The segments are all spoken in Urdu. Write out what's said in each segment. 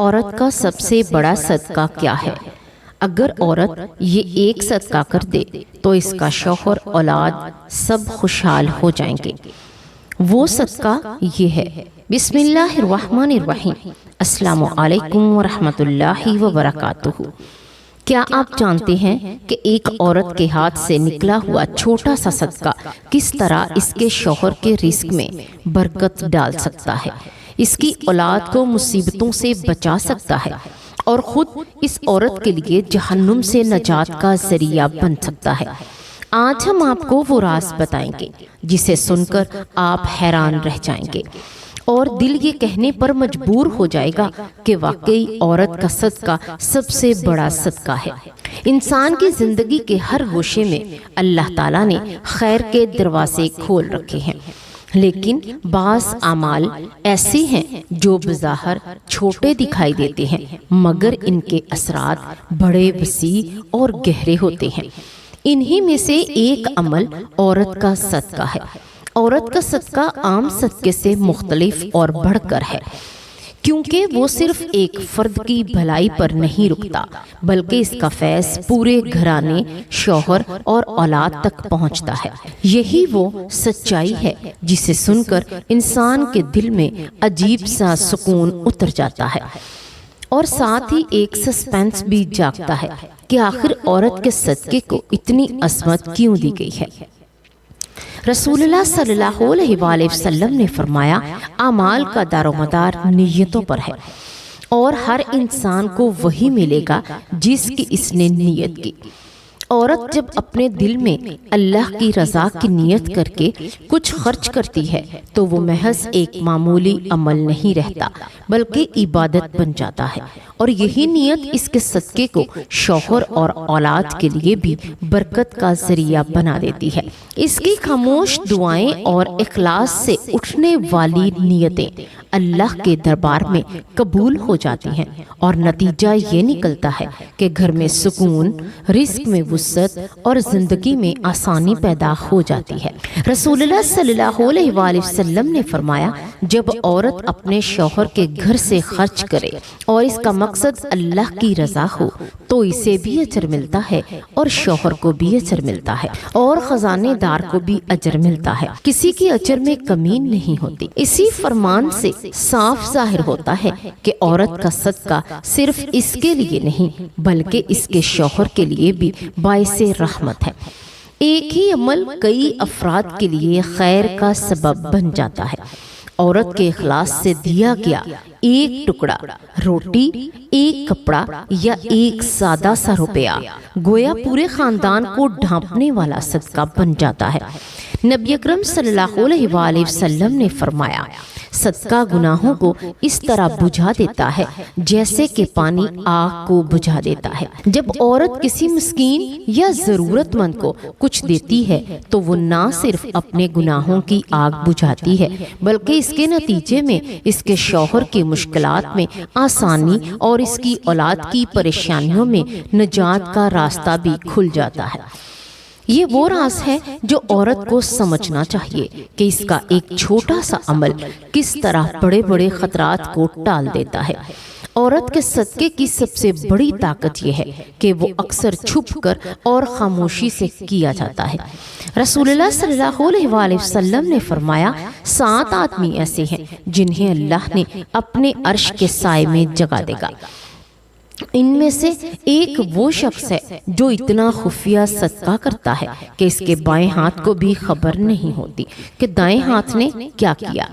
عورت کا سب سے بڑا صدقہ کیا ہے؟ اگر عورت یہ ایک صدقہ کر دے تو اس کا شوہر، اولاد سب خوشحال ہو جائیں گے۔ وہ صدقہ یہ ہے۔ بسم اللہ الرحمن الرحیم۔ السلام علیکم ورحمۃ اللہ وبرکاتہ۔ کیا آپ جانتے ہیں کہ ایک عورت کے ہاتھ سے نکلا ہوا چھوٹا سا صدقہ کس طرح اس کے شوہر کے رزق میں برکت ڈال سکتا ہے، اس کی اولاد کو مصیبتوں سے بچا سکتا ہے اور خود اس عورت کے لیے جہنم سے نجات کا ذریعہ بن سکتا ہے؟ آج ہم آپ کو وہ راز بتائیں گے جسے سن کر آپ حیران رہ جائیں گے اور دل یہ کہنے پر مجبور ہو جائے گا کہ واقعی عورت کا صدقہ سب سے بڑا صدقہ ہے۔ انسان کی زندگی کے ہر گوشے میں اللہ تعالیٰ نے خیر کے دروازے کھول رکھے ہیں، لیکن بعض اعمال ایسے ہیں جو بظاہر چھوٹے دکھائی دیتے ہیں مگر ان کے اثرات بڑے وسیع اور گہرے ہوتے ہیں۔ انہی میں سے ایک عمل عورت کا صدقہ ہے۔ عورت کا صدقہ عام صدقے سے مختلف اور بڑھ کر ہے، کیونکہ وہ صرف ایک فرد کی بھلائی پر نہیں رکتا بلکہ اس کا فیض پورے گھرانے، شوہر اور اولاد تک پہنچتا ہے۔ یہی وہ سچائی ہے جسے سن کر انسان کے دل میں عجیب سا سکون اتر جاتا ہے اور ساتھ ہی ایک سسپینس بھی جاگتا ہے کہ آخر عورت کے صدقے کو اتنی عظمت کیوں دی گئی ہے۔ رسول اللہ صلی اللہ علیہ وآلہ وسلم نے فرمایا، اعمال کا دار و مدار نیتوں پر ہے اور ہر انسان کو وہی ملے گا جس کی اس نے نیت کی۔ عورت جب اپنے دل میں اللہ کی رضا کی نیت کر کے کچھ خرچ کرتی ہے تو وہ محض ایک معمولی عمل نہیں رہتا بلکہ عبادت بن جاتا ہے، اور یہی نیت اس کے صدقے کو شوہر اور اولاد کے لیے بھی برکت کا ذریعہ بنا دیتی ہے۔ اس کی خاموش دعائیں اور اخلاص سے اٹھنے والی نیتیں اللہ کے دربار میں قبول ہو جاتی ہیں اور نتیجہ یہ نکلتا ہے کہ گھر میں سکون، رزق میں وسعت اور زندگی میں آسانی پیدا ہو جاتی ہے۔ رسول اللہ صلی اللہ علیہ وآلہ وسلم نے فرمایا، جب عورت اپنے شوہر کے گھر سے خرچ کرے اور اس کا مقصد اللہ کی رضا ہو تو اسے بھی اجر ملتا ہے اور شوہر کو بھی اجر ملتا ہے اور خزانے دار کو بھی اجر ملتا ہے، کسی کی اجر میں کمی نہیں ہوتی۔ اسی فرمان سے صاف ظاہر ہوتا ہے کہ عورت کا صدقہ صرف اس کے لیے نہیں بلکہ اس کے شوہر کے لیے بھی باعث رحمت ہے۔ ایک ہی عمل کئی افراد کے لیے خیر کا سبب بن جاتا ہے۔ عورت کے اخلاص سے دیا گیا ایک ٹکڑا روٹی، ایک کپڑا یا ایک سادہ سا روپیہ گویا پورے خاندان کو ڈھانپنے والا صدقہ بن جاتا ہے۔ نبی اکرم صلی اللہ علیہ وآلہ وسلم نے فرمایا، صدقہ گناہوں کو اس طرح بجھا دیتا ہے جیسے کہ پانی آگ کو بجھا دیتا ہے۔ جب عورت کسی مسکین یا ضرورت مند کو کچھ دیتی ہے تو وہ نہ صرف اپنے گناہوں کی آگ بجھاتی ہے بلکہ اس کے نتیجے میں اس کے شوہر کی مشکلات میں آسانی اور اس کی اولاد کی پریشانیوں میں نجات کا راستہ بھی کھل جاتا ہے۔ یہ وہ راز ہے جو عورت کو سمجھنا چاہیے کہ اس کا ایک چھوٹا سا عمل کس طرح بڑے بڑے خطرات کو ٹال دیتا ہے۔ عورت کے صدقے کی سب سے بڑی طاقت یہ ہے کہ وہ اکثر چھپ کر اور خاموشی سے کیا جاتا ہے۔ رسول اللہ صلی اللہ علیہ وآلہ وسلم نے فرمایا، 7 آدمی ایسے ہیں جنہیں اللہ نے اپنے عرش کے سائے میں جگہ دے گا۔ ان میں سے ایک وہ شخص ہے جو اتنا خفیہ صدقہ کرتا ہے کہ اس کے بائیں ہاتھ کو بھی خبر نہیں ہوتی کہ دائیں ہاتھ نے کیا کیا۔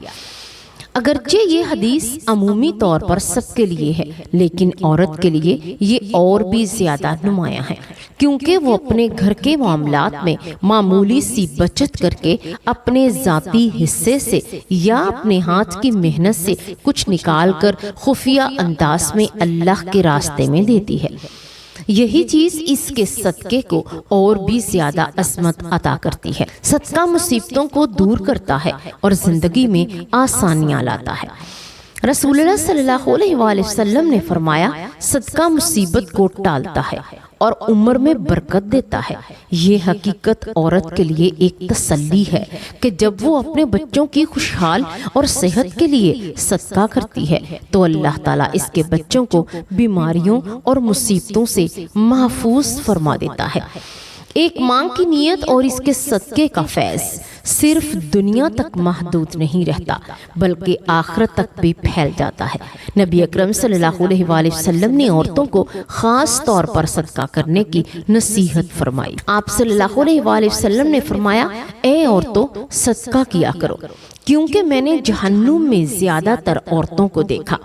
اگرچہ یہ حدیث عمومی طور پر سب کے لیے ہے لیکن عورت کے لیے یہ اور بھی زیادہ نمایاں ہے، کیونکہ وہ اپنے گھر کے معاملات میں معمولی سی بچت کر کے اپنے ذاتی حصے سے یا اپنے ہاتھ کی محنت سے کچھ نکال کر خفیہ انداز میں اللہ کے راستے میں دیتی ہے۔ یہی چیز اس کے صدقے کو اور بھی زیادہ عظمت عطا کرتی ہے۔ صدقہ مصیبتوں کو دور کرتا ہے اور زندگی میں آسانیاں لاتا ہے۔ رسول اللہ صلی اللہ علیہ وآلہ وسلم نے فرمایا، صدقہ مصیبت کو ٹالتا ہے اور عمر میں برکت دیتا ہے۔ یہ حقیقت عورت کے لیے ایک تسلی ہے کہ جب وہ اپنے بچوں کی خوشحال اور صحت کے لیے صدقہ کرتی ہے تو اللہ تعالیٰ اس کے بچوں کو بیماریوں اور مصیبتوں سے محفوظ فرما دیتا ہے۔ ایک ماں کی نیت اور اس کے صدقے کا فیض صرف دنیا تک محدود نہیں رہتا بلکہ آخرت تک بھی پھیل جاتا ہے۔ نبی اکرم صلی اللہ علیہ وآلہ وسلم نے عورتوں کو خاص طور پر صدقہ کرنے کی نصیحت فرمائی۔ آپ صلی اللہ علیہ وآلہ وسلم نے فرمایا، اے عورتوں صدقہ کیا کرو کیونکہ میں نے جہنم میں زیادہ تر عورتوں کو دیکھا۔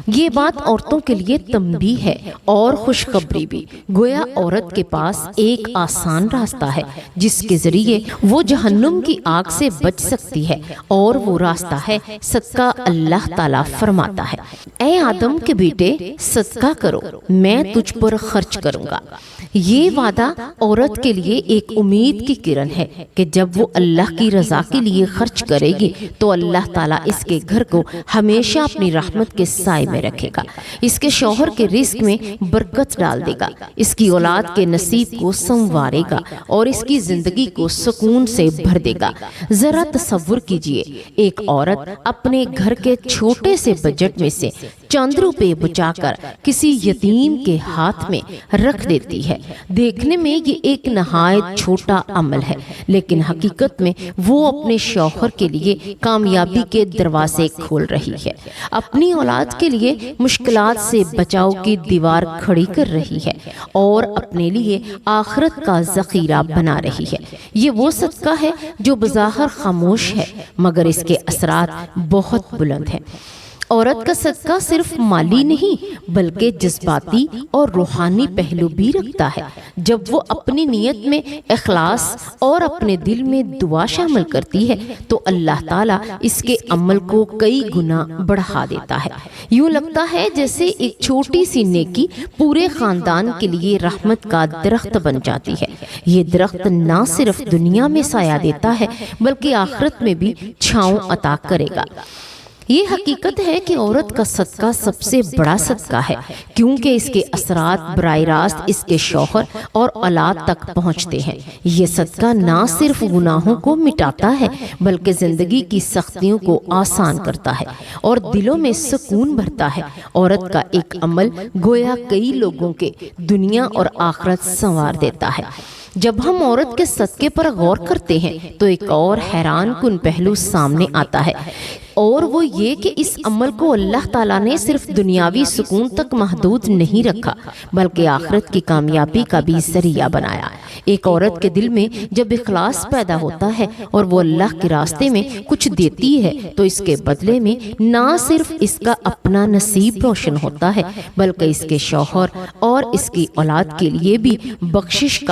یہ بات عورتوں کے لیے تنبیہ ہے اور خوشخبری بھی۔ گویا عورت کے پاس ایک آسان راستہ ہے جس کے ذریعے وہ جہنم کی آگ سے بچ سکتی ہے، اور وہ راستہ ہے صدقہ۔ اللہ تعالیٰ فرماتا ہے، اے آدم کے بیٹے صدقہ کرو، میں تجھ پر خرچ کروں گا۔ یہ وعدہ عورت کے لیے ایک امید کی کرن ہے کہ جب وہ اللہ کی رضا کے لیے خرچ کرے گی تو اللہ تعالیٰ اس کے گھر کو ہمیشہ اپنی رحمت کے سائے میں رکھے گا، اس کے شوہر کے رزق میں برکت ڈال دے گا، اس کی اولاد کے نصیب کو سنوارے گا اور اس کی زندگی کو سکون سے بھر دے گا۔ ذرا تصور کیجئے، ایک عورت اپنے گھر کے چھوٹے سے بجٹ میں سے چند روپے بچا کر کسی یتیم کے ہاتھ میں رکھ دیتی ہے۔ دیکھنے میں یہ ایک نہایت چھوٹا عمل ہے، لیکن حقیقت میں وہ اپنے شوہر کے لیے کامیابی کے دروازے کھول رہی ہے، اپنی اولاد کے لیے مشکلات سے بچاؤ کی دیوار کھڑی کر رہی ہے اور اپنے لیے آخرت کا ذخیرہ بنا رہی ہے۔ یہ وہ صدقہ ہے جو بظاہر خاموش ہے مگر اس کے اثرات بہت بلند ہیں۔ عورت کا صدقہ صرف مالی نہیں بلکہ جذباتی اور روحانی پہلو بھی رکھتا ہے۔ جب وہ اپنی نیت میں اخلاص اور اپنے دل میں دعا شامل کرتی ہے تو اللہ تعالیٰ اس کے عمل کو کئی گنا بڑھا دیتا ہے۔ یوں لگتا ہے جیسے ایک چھوٹی سی نیکی پورے خاندان کے لیے رحمت کا درخت بن جاتی ہے۔ یہ درخت نہ صرف دنیا میں سایہ دیتا ہے بلکہ آخرت میں بھی چھاؤں عطا کرے گا۔ یہ حقیقت ہے کہ عورت کا صدقہ سب سے بڑا صدقہ ہے کیونکہ اس کے اثرات براہ راست اس کے شوہر اور اولاد تک پہنچتے ہیں۔ یہ صدقہ نہ صرف گناہوں کو مٹاتا ہے بلکہ زندگی کی سختیوں کو آسان کرتا ہے اور دلوں میں سکون بھرتا ہے۔ عورت کا ایک عمل گویا کئی لوگوں کے دنیا اور آخرت سنوار دیتا ہے۔ جب ہم عورت کے صدقے پر غور کرتے ہیں تو ایک اور حیران کن پہلو سامنے آتا ہے، اور وہ یہ کہ اس عمل کو اللہ تعالیٰ نے صرف دنیاوی سکون تک محدود نہیں رکھا بلکہ آخرت کی کامیابی کا بھی ذریعہ بنایا۔ ایک عورت کے دل میں جب اخلاص پیدا ہوتا ہے اور وہ اللہ کے راستے میں کچھ دیتی ہے تو اس کے بدلے میں نہ صرف اس کا اپنا نصیب روشن ہوتا ہے بلکہ اس کے شوہر اور اس کی اولاد کے لیے بھی بخشش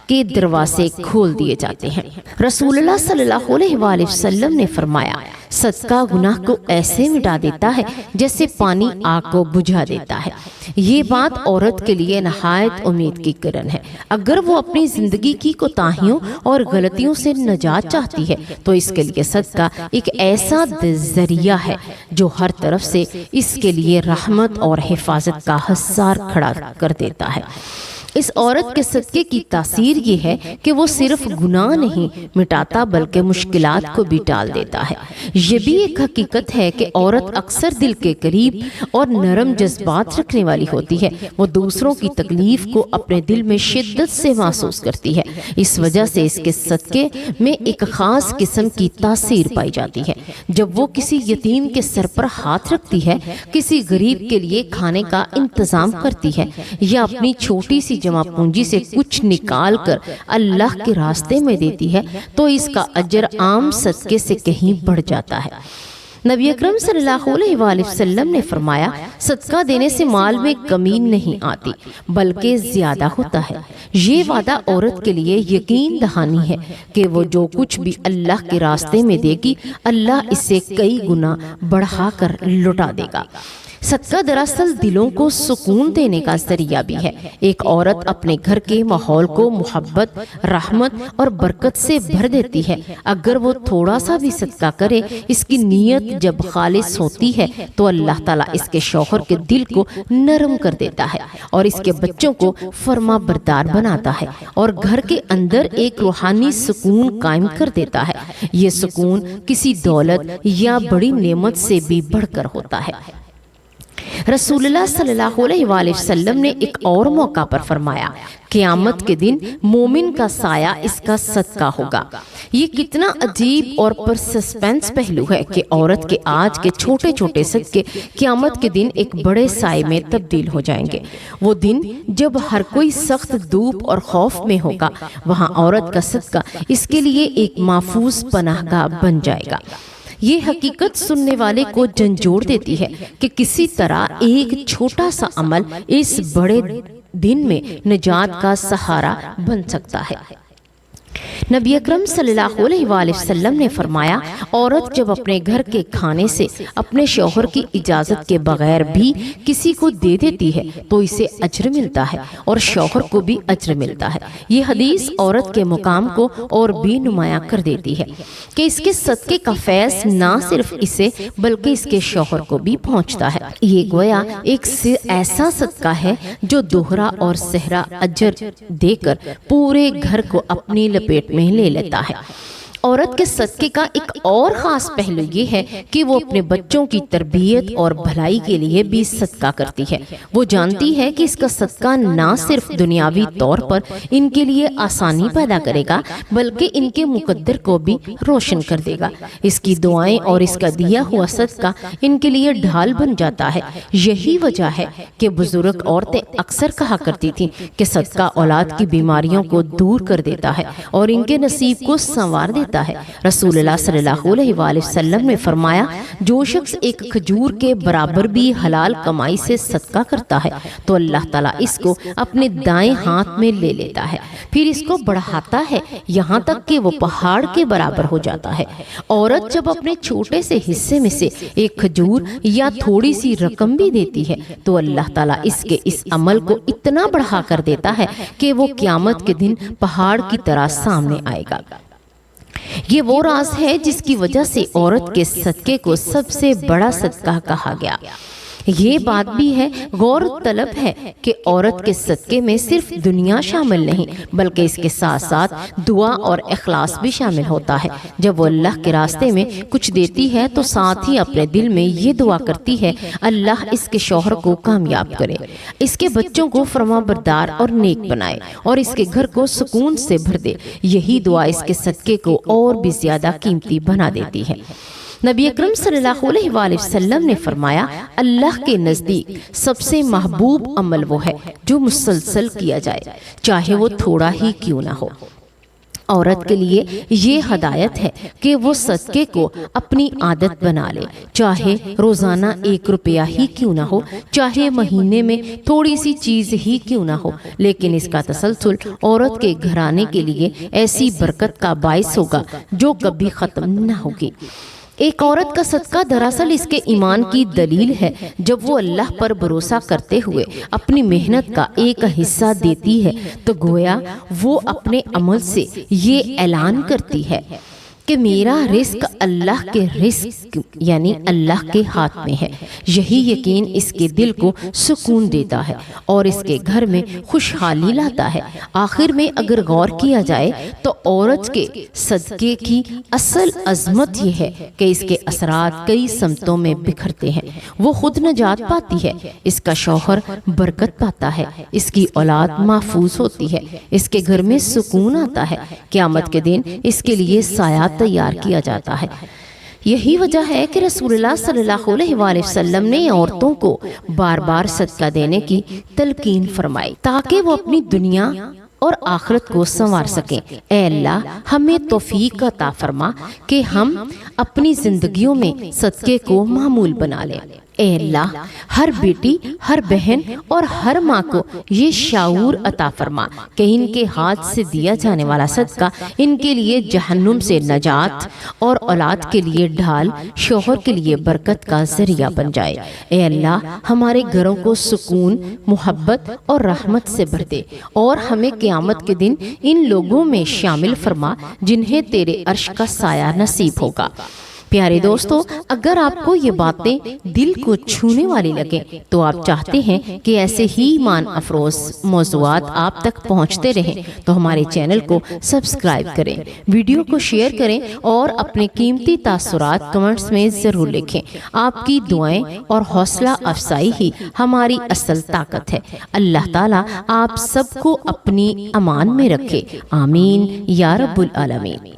کے دروازے کھول دیے جاتے ہیں۔ رسول اللہ صلی اللہ علیہ وآلہ وسلم نے فرمایا، صدقہ گناہ کو ایسے مٹا دیتا ہے جیسے پانی آگ کو بجھا دیتا ہے۔ یہ بات عورت کے لیے نہایت امید کی کرن ہے۔ اگر وہ اپنی زندگی کی کوتاہیوں اور غلطیوں سے نجات چاہتی ہے تو اس کے لیے صدقہ ایک ایسا ذریعہ ہے جو ہر طرف سے اس کے لیے رحمت اور حفاظت کا حصار کھڑا کر دیتا ہے۔ اس عورت کے صدقے کی تاثیر یہ ہے کہ وہ صرف گناہ نہیں مٹاتا بلکہ مشکلات کو بھی ٹال دیتا ہے۔ یہ بھی ایک حقیقت ہے کہ عورت اکثر دل کے قریب اور نرم جذبات رکھنے والی ہوتی ہے۔ وہ دوسروں کی تکلیف کو اپنے دل میں شدت سے محسوس کرتی ہے۔ اس وجہ سے اس کے صدقے میں ایک خاص قسم کی تاثیر پائی جاتی ہے۔ جب وہ کسی یتیم کے سر پر ہاتھ رکھتی ہے، کسی غریب کے لیے کھانے کا انتظام کرتی ہے یا اپنی چھوٹی سی جمع پونجی سے کچھ نکال کر اللہ کے راستے میں دیتی ہے تو اس کا اجر عام صدقے سے کہیں بڑھ جاتا ہے۔ نبی اکرم صلی اللہ علیہ وآلہ وسلم نے فرمایا، صدقہ دینے سے مال میں کمی نہیں آتی بلکہ زیادہ ہوتا ہے۔ یہ وعدہ عورت کے لیے یقین دہانی ہے کہ وہ جو کچھ بھی اللہ کے راستے میں دے گی اللہ اسے کئی گنا بڑھا کر لٹا دے گا۔ صدقہ دراصل دلوں کو سکون دینے کا ذریعہ بھی ہے۔ ایک عورت اپنے گھر کے ماحول کو محبت، رحمت اور برکت سے بھر دیتی ہے۔ اگر وہ تھوڑا سا بھی صدقہ کرے، اس کی نیت جب خالص ہوتی ہے تو اللہ تعالیٰ اس کے شوہر کے دل کو نرم کر دیتا ہے اور اس کے بچوں کو فرما بردار بناتا ہے اور گھر کے اندر ایک روحانی سکون قائم کر دیتا ہے۔ یہ سکون کسی دولت یا بڑی نعمت سے بھی بڑھ کر ہوتا ہے۔ رسول اللہ صلی اللہ علیہ وآلہ وسلم نے ایک اور موقع پر فرمایا، قیامت کے دن مومن کا سایہ اس کا صدقہ ہوگا۔ یہ کتنا عجیب اور پر سسپینس پہلو ہے کہ عورت کے آج کے چھوٹے چھوٹے صدقے قیامت کے دن ایک بڑے سائے میں تبدیل ہو جائیں گے۔ وہ دن جب ہر کوئی سخت دھوپ اور خوف میں ہوگا، وہاں عورت کا صدقہ اس کے لیے ایک محفوظ پناہ گاہ بن جائے گا۔ یہ حقیقت سننے والے کو جھنجھوڑ دیتی ہے کہ کسی طرح ایک چھوٹا سا عمل اس بڑے دن میں نجات کا سہارا بن سکتا ہے۔ نبی اکرم صلی اللہ علیہ وآلہ وسلم نے فرمایا، عورت جب اپنے گھر کے کھانے سے اپنے شوہر کی اجازت کے بغیر بھی کسی کو دے دیتی ہے تو اسے اجر ملتا ہے اور شوہر کو بھی اجر ملتا ہے۔ یہ حدیث عورت کے مقام کو اور بھی نمایاں کر دیتی ہے کہ اس کے صدقے کا فیض نہ صرف اسے بلکہ اس کے شوہر کو بھی پہنچتا ہے۔ یہ گویا ایک ایسا صدقہ ہے جو دوہرا اور سہرا اجر دے کر پورے گھر کو اپنی لپیٹ میں لے لیتا ہے۔ عورت کے صدقے کا ایک اور خاص پہلو یہ ہے کہ وہ اپنے بچوں کی تربیت اور بھلائی کے لیے بھی صدقہ کرتی ہے۔ وہ جانتی ہے کہ اس کا صدقہ نہ صرف دنیاوی طور پر ان کے لیے آسانی پیدا کرے گا بلکہ ان کے مقدر کو بھی روشن کر دے گا۔ اس کی دعائیں اور اس کا دیا ہوا صدقہ ان کے لیے ڈھال بن جاتا ہے۔ یہی وجہ ہے کہ بزرگ عورتیں اکثر کہا کرتی تھیں کہ صدقہ اولاد کی بیماریوں کو دور کر دیتا ہے اور ان کے نصیب کو سنوار دیتا ہے۔ رسول اللہ صلی اللہ علیہ وآلہ وسلم نے فرمایا، جو شخص ایک کھجور کے برابر بھی حلال کمائی سے صدقہ کرتا ہے تو اللہ تعالیٰ اس کو اپنے دائیں ہاتھ میں لے لیتا ہے، پھر اس کو بڑھاتا ہے یہاں تک کہ وہ پہاڑ کے برابر ہو جاتا ہے۔ عورت جب اپنے چھوٹے سے حصے میں سے ایک کھجور یا تھوڑی سی رقم بھی دیتی ہے تو اللہ تعالیٰ اس کے اس عمل کو اتنا بڑھا کر دیتا ہے کہ وہ قیامت کے دن پہاڑ کی طرح سامنے آئے گا۔ یہ وہ راز ہے جس کی وجہ سے عورت کے صدقے کو سب سے بڑا صدقہ کہا گیا۔ یہ بات بھی ہے، غور طلب ہے کہ عورت کے صدقے میں صرف دنیا شامل نہیں بلکہ اس کے ساتھ ساتھ دعا اور اخلاص بھی شامل ہوتا ہے۔ جب وہ اللہ کے راستے میں کچھ دیتی ہے تو ساتھ ہی اپنے دل میں یہ دعا کرتی ہے، اللہ اس کے شوہر کو کامیاب کرے، اس کے بچوں کو فرما بردار اور نیک بنائے اور اس کے گھر کو سکون سے بھر دے۔ یہی دعا اس کے صدقے کو اور بھی زیادہ قیمتی بنا دیتی ہے۔ نبی اکرم صلی اللہ علیہ وآلہ وسلم نے فرمایا، اللہ کے نزدیک سب سے محبوب عمل وہ ہے جو مسلسل کیا جائے، چاہے وہ تھوڑا ہی کیوں نہ ہو۔ عورت کے لیے یہ ہدایت ہے کہ وہ صدقے کو اپنی عادت بنا لے، چاہے روزانہ 1 روپیہ ہی کیوں نہ ہو، چاہے مہینے میں تھوڑی سی چیز ہی کیوں نہ ہو، لیکن اس کا تسلسل عورت کے گھرانے کے لیے ایسی برکت کا باعث ہوگا جو کبھی ختم نہ ہوگی۔ ایک عورت کا صدقہ دراصل اس کے ایمان کی دلیل ہے۔ جب وہ اللہ پر بھروسہ کرتے ہوئے اپنی محنت کا ایک حصہ دیتی ہے تو گویا وہ اپنے عمل سے یہ اعلان کرتی ہے کہ میرا رزق اللہ کے رزق یعنی اللہ کے ہاتھ میں ہے۔ یہی یقین اس کے دل کو سکون دیتا ہے اور اس کے گھر میں خوشحالی لاتا ہے۔ آخر میں اگر غور کیا جائے تو عورت کے صدقے کی اصل عظمت یہ ہے کہ اس کے اثرات کئی سمتوں میں بکھرتے ہیں۔ وہ خود نجات پاتی ہے، اس کا شوہر برکت پاتا ہے، اس کی اولاد محفوظ ہوتی ہے، اس کے گھر میں سکون آتا ہے، قیامت کے دن اس کے لیے سایہ تیار کیا جاتا ہے۔ یہی وجہ ہے کہ رسول اللہ صلی اللہ علیہ وآلہ وسلم نے عورتوں کو بار بار صدقہ دینے کی تلقین فرمائی تاکہ وہ اپنی دنیا اور آخرت کو سنوار سکیں۔ اے اللہ، ہمیں توفیق عطا فرما کہ ہم اپنی زندگیوں میں صدقے کو معمول بنا لیں۔ اے اللہ ہر بیٹی، ہر بہن اور ہر ماں کو یہ شعور عطا فرما کہ ان کے ہاتھ سے دیا جانے والا صدقہ ان کے لیے جہنم سے نجات اور اولاد کے لیے ڈھال، شوہر کے لیے برکت کا ذریعہ بن جائے۔ اے اللہ ہمارے گھروں کو سکون، محبت اور رحمت سے بھر دے اور ہمیں قیامت کے دن ان لوگوں میں شامل فرما جنہیں تیرے عرش کا سایہ نصیب ہوگا۔ پیارے دوستو، اگر آپ کو یہ باتیں دل کو چھونے والی لگیں تو آپ چاہتے ہیں کہ ایسے ہی ایمان افروز موضوعات آپ تک پہنچتے رہیں تو ہمارے چینل کو سبسکرائب کریں، ویڈیو کو شیئر کریں اور اپنے قیمتی تاثرات کمنٹس میں ضرور لکھیں۔ آپ کی دعائیں اور حوصلہ افزائی ہی ہماری اصل طاقت ہے۔ اللہ تعالیٰ آپ سب کو اپنی امان میں رکھے، آمین یا رب العالمین۔